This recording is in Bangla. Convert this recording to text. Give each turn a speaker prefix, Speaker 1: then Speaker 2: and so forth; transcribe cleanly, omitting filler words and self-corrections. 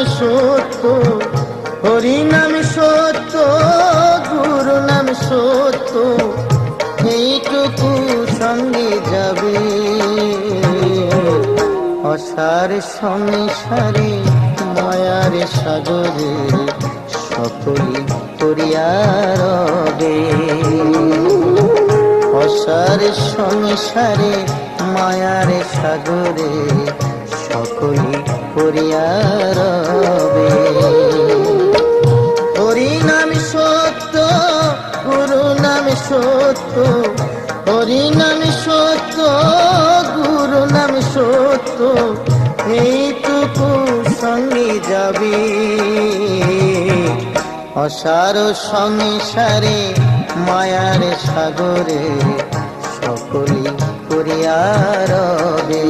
Speaker 1: সত্য, হরি নাম সত্য, গুরু নাম সত্য, এইটুকু সঙ্গে যাবে। অসার সংসারে মায়ার সাগরে সকলি করিয়া রবে। অসার সংসারে মায়ার সাগরে সকলি করিয়া রবে। হরি নাম সত্য, গুরু নাম সত্য, হরি নাম সত্য, গুরু নাম সত্য, এইটুকু সঙ্গে যাবে। অসার সংসারে মায়ার সাগরে সকলি করিয়া রবে।